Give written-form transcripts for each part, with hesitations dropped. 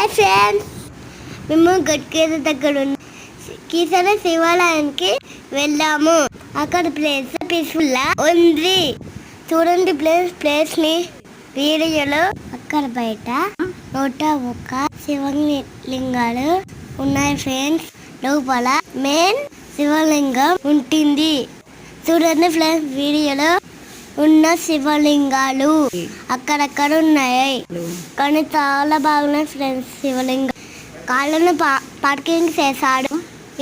Hi friends, మేము గట్కేద దగ్గర ఉన్న కీసర శివాలయానికి వెళ్ళాము. అక్కడ ప్లేస్ పీస్ఫుల్ ఉంది. చూడండి ప్లేస్ ని వీడియోలో. అక్కడ బయట 101 శివలింగాలు ఉన్నాయి ఫ్రెండ్స్. లోపల మెయిన్ శివలింగం ఉంటుంది. చూడండి ఫ్రెండ్స్, వీడియోలో ఉన్న శివలింగాలు అక్కడక్కడ ఉన్నాయి, కానీ చాలా బాగున్నాయి ఫ్రెండ్స్. శివలింగం కాళ్ళను పార్కింగ్ చేశాడు.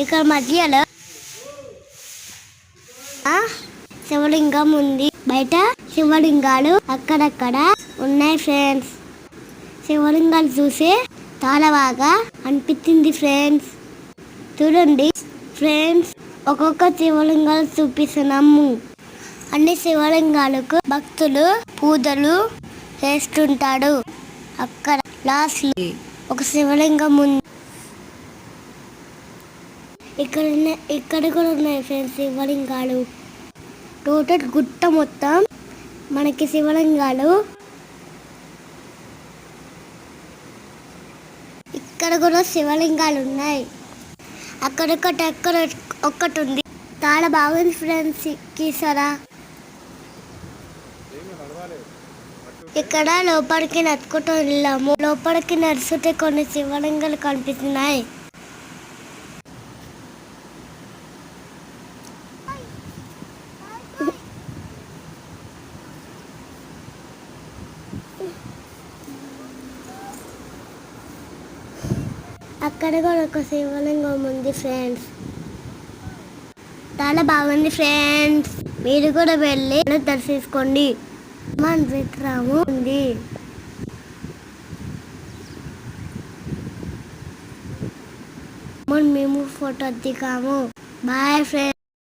ఇక్కడ మధ్యలో శివలింగం ఉంది. బయట శివలింగాలు అక్కడక్కడ ఉన్నాయి ఫ్రెండ్స్. శివలింగాలు చూసి చాలా బాగా అనిపించింది ఫ్రెండ్స్. చూడండి ఫ్రెండ్స్, ఒక్కొక్క శివలింగాలు చూపిస్తున్నాము. అన్ని శివలింగాలకు భక్తులు పూజలు చేస్తుంటాడు. అక్కడ లాస్ట్ ఒక శివలింగం ఉంది. ఇక్కడ కూడా ఉన్నాయి ఫ్రెండ్స్ శివలింగాలు. టోటల్ గుట్ట మొత్తం మనకి శివలింగాలు. ఇక్కడ కూడా శివలింగాలు ఉన్నాయి. అక్కడ ఒక్కటి ఉంది. చాలా బాగుంది ఫ్రెండ్స్. కీసరా ఇక్కడ లోపలికి నడుచుకుంటూ వెళ్ళాము. లోపలికి నడుచుకుంటే కొన్ని శివలింగాలు కనిపిస్తున్నాయి. అక్కడ కూడా ఒక శివలింగం ఉంది ఫ్రెండ్స్. చాలా బాగుంది ఫ్రెండ్స్. మీరు కూడా వెళ్ళి దర్శించుకోండి. మన విగ్రహము ఉంది. మేము ఫోటో దిగాము. Bye friends.